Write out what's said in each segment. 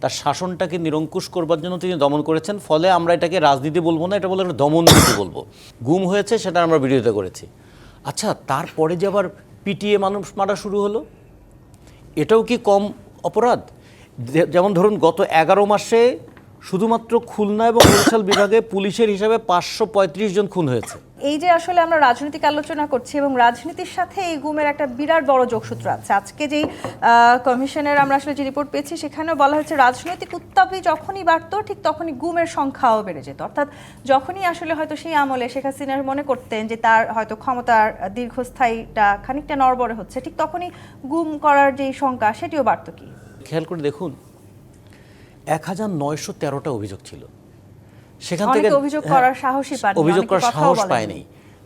তার শাসনটাকে নিরঙ্কুশ করবার জন্য তিনি দমন করেছেন। ফলে আমরা এটাকে রাজনীতি বলবো না, এটা বলে দমননীতি বলবো। গুম হয়েছে সেটা আমরা বিরোধিতা করেছি। আচ্ছা, তারপরে যে আবার পিটিয়ে মানুষ মারা শুরু হলো, এটাও কি কম অপরাধ? যেমন ধরুন, গত 11 মাসে শুধুমাত্র খুলনা এবং বরিশাল বিভাগে পুলিশের হিসাবে 535 জন খুন হয়েছে। এই যে আসলে আমরা রাজনৈতিক আলোচনা করছি এবং রাজনীতির সাথে এই গুমের একটা বিরাট বড় যোগসূত্র আছে। আজকে যেই কমিশনের আমরা আসলে যে রিপোর্ট পেয়েছি সেখানেও বলা হয়েছে রাজনৈতিক উত্তাপই যখনই বাড়তো ঠিক তখনই গুমের সংখ্যাও বেড়ে যেত। অর্থাৎ যখনই আসলে হয়তো সেই আমলে শেখ হাসিনা মনে করতেন যে তার হয়তো ক্ষমতার দীর্ঘস্থায়ীটা খানিকটা নড়বড়ে হচ্ছে, ঠিক তখনই গুম করার যেই সংখ্যা সেটিও বাড়তো। কি খেয়াল করে দেখুন, 1913টা অভিযোগ ছিল। সেখান থেকে অভিযোগ করার সাহস পায়নি।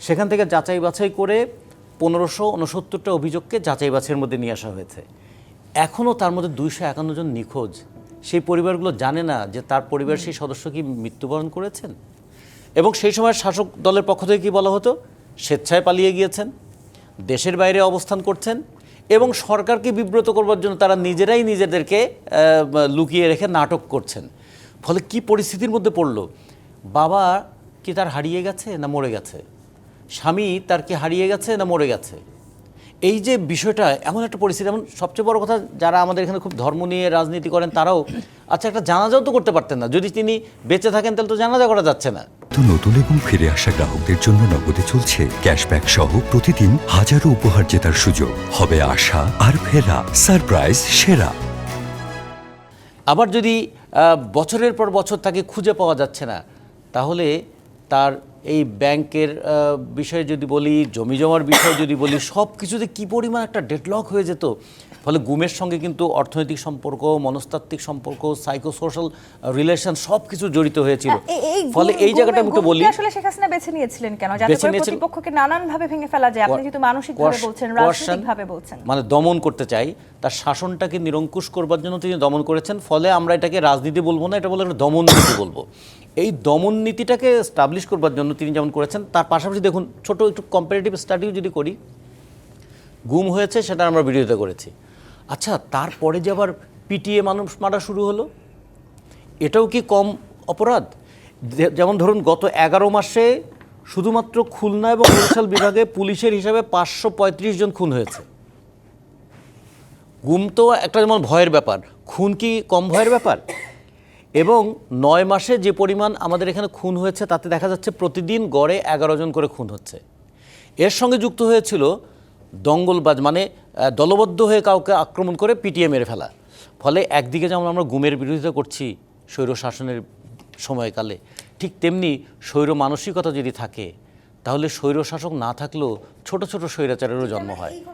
সেখান থেকে যাচাই বাছাই করে 1569টা অভিযোগকে যাচাই বাছাইয়ের মধ্যে নিয়ে আসা হয়েছে। এখনও তার মধ্যে 251 জন নিখোঁজ। সেই পরিবারগুলো জানে না যে তার পরিবারের সেই সদস্য কি মৃত্যুবরণ করেছেন। এবং সেই সময় শাসক দলের পক্ষ থেকে কি বলা হতো? স্বেচ্ছায় পালিয়ে গিয়েছেন, দেশের বাইরে অবস্থান করছেন, এবং সরকারকে বিব্রত করবার জন্য তারা নিজেরাই নিজেদেরকে লুকিয়ে রেখে নাটক করছেন। ফলে কি পরিস্থিতির মধ্যে পড়লো? বাবা কি তার হারিয়ে গেছে না মরে গেছে? স্বামী তার কি হারিয়ে গেছে না মরে গেছে? এই যে বিষয়টা, এমন একটা পরিস্থিতি। এমন সবচেয়ে বড় কথা, যারা আমাদের এখানে খুব ধর্ম নিয়ে রাজনীতি করেন তারাও, আচ্ছা, একটা জানাজাও তো করতে পারতেন না। যদি তিনি বেঁচে থাকেন তাহলে তো জানাজা করা যাচ্ছে না। তো নতুন এবং ফিরে আসা গ্রাহকদের জন্য নগদে চলছে ক্যাশব্যাক সহ প্রতিদিন হাজারো উপহার জেতার সুযোগ। হবে আশা আর ফেরা, সারপ্রাইজ সেরা। আবার যদি বছরের পর বছর তাকে খুঁজে পাওয়া যাচ্ছে না, তাহলে তার এই ব্যাংকের বিষয়ে যদি বলি, জমি জমার বিষয়ে যদি বলি, সব কিছুতে কী পরিমাণ একটা ডেডলক হয়ে যেত। ফলে গুমের সঙ্গে কিন্তু অর্থনৈতিক সম্পর্ক, মনস্তাত্ত্বিক সম্পর্ক, সাইকোসোশ্যাল রিলেশন সব কিছু জড়িত হয়েছিল। ফলে এই জায়গাটা আমি একটু বলি, আসলে শেখ হাসিনা বেছে নিয়েছিলেন কেন? যাতে করে প্রতিপক্ষকে নানানভাবে ভেঙে ফেলা যায়। আপনি যেহেতু মানসিকভাবে বলছেন, রাজনৈতিকভাবে বলছেন, মানে দমন করতে চাই, তার শাসনটাকে নিরঙ্কুশ করবার জন্য তিনি দমন করেছেন। ফলে আমরা এটাকে রাজনীতি বলবো না, এটা বলে দমননীতি বলবো। এই দমননীতিটাকে এস্টাবলিশ করবার জন্য তিনি যেমন করেছেন, তার পাশাপাশি দেখুন, ছোট একটু কম্পারেটিভ স্টাডিও যদি করি, গুম হয়েছে সেটা আমরা বিরোধিতা করেছি। আচ্ছা, তারপরে যে আবার পিটিয়ে মানুষ মারা শুরু হলো, এটাও কি কম অপরাধ? যেমন ধরুন, গত 11 মাসে শুধুমাত্র খুলনা এবং বরিশাল বিভাগে পুলিশের হিসাবে 535 জন খুন হয়েছে। গুম তো একটা যেমন ভয়ের ব্যাপার, খুন কি কম ভয়ের ব্যাপার? এবং 9 মাসে যে পরিমাণ আমাদের এখানে খুন হয়েছে তাতে দেখা যাচ্ছে প্রতিদিন গড়ে 11 জন করে খুন হচ্ছে। এর সঙ্গে যুক্ত হয়েছিল দঙ্গলবাজ, মানে দলবদ্ধ হয়ে কাউকে আক্রমণ করে পিটিয়ে মেরে ফেলা। ফলে একদিকে যেমন আমরা গুমের বিরোধিতা করছি স্বৈর শাসনের সময়কালে, ঠিক তেমনি স্বৈর মানসিকতা যদি থাকে তাহলে স্বৈর শাসক না থাকলেও ছোট ছোট স্বৈরাচারেরও জন্ম হয়।